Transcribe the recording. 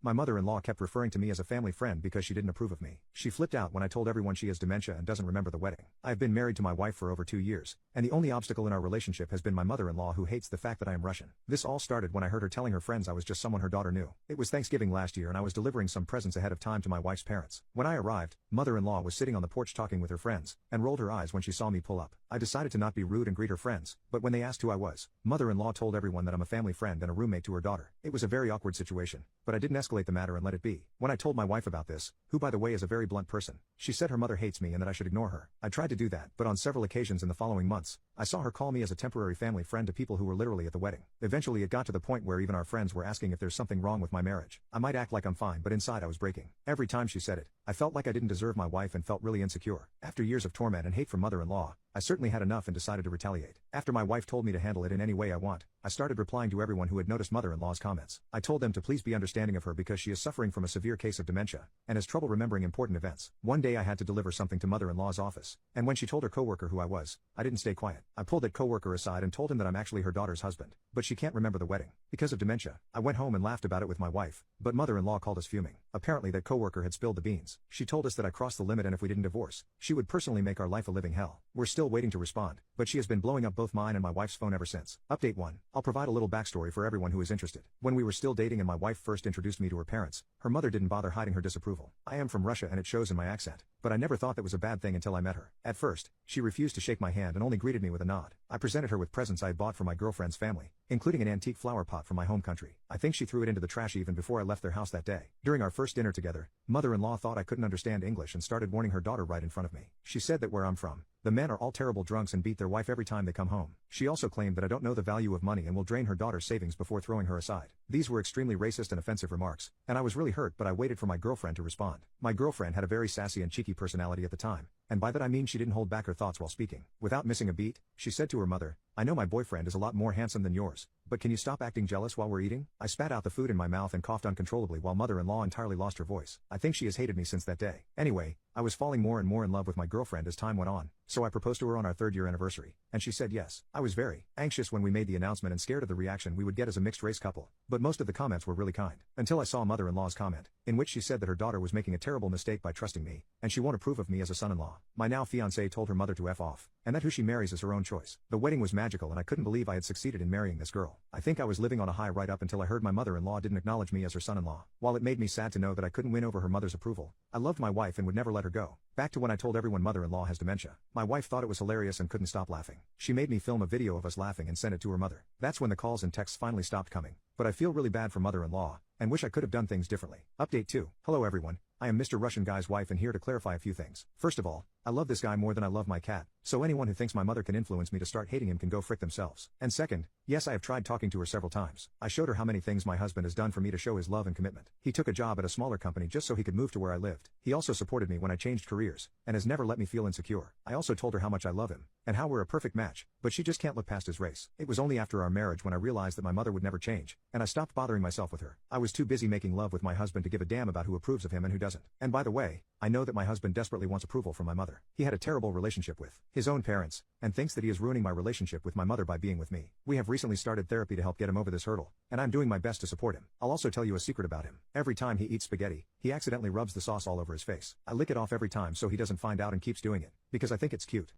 My mother-in-law kept referring to me as a family friend because she didn't approve of me. She flipped out when I told everyone she has dementia and doesn't remember the wedding. I have been married to my wife for over 2 years, and the only obstacle in our relationship has been my mother-in-law who hates the fact that I am Russian. This all started when I heard her telling her friends I was just someone her daughter knew. It was Thanksgiving last year and I was delivering some presents ahead of time to my wife's parents. When I arrived, mother-in-law was sitting on the porch talking with her friends, and rolled her eyes when she saw me pull up. I decided to not be rude and greet her friends, but when they asked who I was, mother-in-law told everyone that I'm a family friend and a roommate to her daughter. It was a very awkward situation, but I didn't escalate the matter and let it be. When I told my wife about this, who by the way is a very blunt person, she said her mother hates me and that I should ignore her. I tried to do that, but on several occasions in the following months, I saw her call me as a temporary family friend to people who were literally at the wedding. Eventually it got to the point where even our friends were asking if there's something wrong with my marriage. I might act like I'm fine, but inside I was breaking. Every time she said it, I felt like I didn't deserve my wife and felt really insecure. After years of torment and hate from mother-in-law, I certainly had enough and decided to retaliate. After my wife told me to handle it in any way I want, I started replying to everyone who had noticed mother-in-law's comments. I told them to please be understanding of her because she is suffering from a severe case of dementia and has trouble remembering important events. One day I had to deliver something to mother-in-law's office, and when she told her coworker who I was, I didn't stay quiet. I pulled that coworker aside and told him that I'm actually her daughter's husband, but she can't remember the wedding because of dementia. I went home and laughed about it with my wife, but mother-in-law called us fuming. Apparently that coworker had spilled the beans. She told us that I crossed the limit and if we didn't divorce, she would personally make our life a living hell. We're still waiting to respond, but she has been blowing up both mine and my wife's phone ever since. Update 1. I'll provide a little backstory for everyone who is interested. When we were still dating and my wife first introduced me to her parents, her mother didn't bother hiding her disapproval. I am from Russia and it shows in my accent, but I never thought that was a bad thing until I met her. At first, she refused to shake my hand and only greeted me with a nod. I presented her with presents I had bought for my girlfriend's family, including an antique flower pot from my home country. I think she threw it into the trash even before I left their house that day. During our first dinner together, mother-in-law thought I couldn't understand English and started warning her daughter right in front of me. She said that where I'm from, the men are all terrible drunks and beat their wife every time they come home. She also claimed that I don't know the value of money and will drain her daughter's savings before throwing her aside. These were extremely racist and offensive remarks, and I was really hurt, but I waited for my girlfriend to respond. My girlfriend had a very sassy and cheeky personality at the time, and by that I mean she didn't hold back her thoughts while speaking. Without missing a beat, she said to her mother, "I know my boyfriend is a lot more handsome than yours, but can you stop acting jealous while we're eating?" I spat out the food in my mouth and coughed uncontrollably while mother-in-law entirely lost her voice. I think she has hated me since that day. Anyway, I was falling more and more in love with my girlfriend as time went on, so I proposed to her on our 3rd year anniversary, and she said yes. I was very anxious when we made the announcement and scared of the reaction we would get as a mixed-race couple, but most of the comments were really kind, until I saw mother-in-law's comment, in which she said that her daughter was making a terrible mistake by trusting me, and she won't approve of me as a son-in-law. My now fiancé told her mother to F off, and that who she marries is her own choice. The wedding was magical and I couldn't believe I had succeeded in marrying this girl. I think I was living on a high right up until I heard my mother-in-law didn't acknowledge me as her son-in-law. While it made me sad to know that I couldn't win over her mother's approval, I loved my wife and would never let her go. Back to when I told everyone mother-in-law has dementia. My wife thought it was hilarious and couldn't stop laughing. She made me film a video of us laughing and send it to her mother. That's when the calls and texts finally stopped coming. But I feel really bad for mother-in-law, and wish I could have done things differently. Update 2. Hello everyone, I am Mr. Russian Guy's wife and here to clarify a few things. First of all, I love this guy more than I love my cat, so anyone who thinks my mother can influence me to start hating him can go frick themselves. And second, yes, I have tried talking to her several times. I showed her how many things my husband has done for me to show his love and commitment. He took a job at a smaller company just so he could move to where I lived. He also supported me when I changed careers, and has never let me feel insecure. I also told her how much I love him, and how we're a perfect match, but she just can't look past his race. It was only after our marriage when I realized that my mother would never change, and I stopped bothering myself with her. I was too busy making love with my husband to give a damn about who approves of him and who doesn't. And by the way, I know that my husband desperately wants approval from my mother. He had a terrible relationship with his own parents, and thinks that he is ruining my relationship with my mother by being with me. We have recently started therapy to help get him over this hurdle, and I'm doing my best to support him. I'll also tell you a secret about him. Every time he eats spaghetti, he accidentally rubs the sauce all over his face. I lick it off every time so he doesn't find out and keeps doing it, because I think it's cute.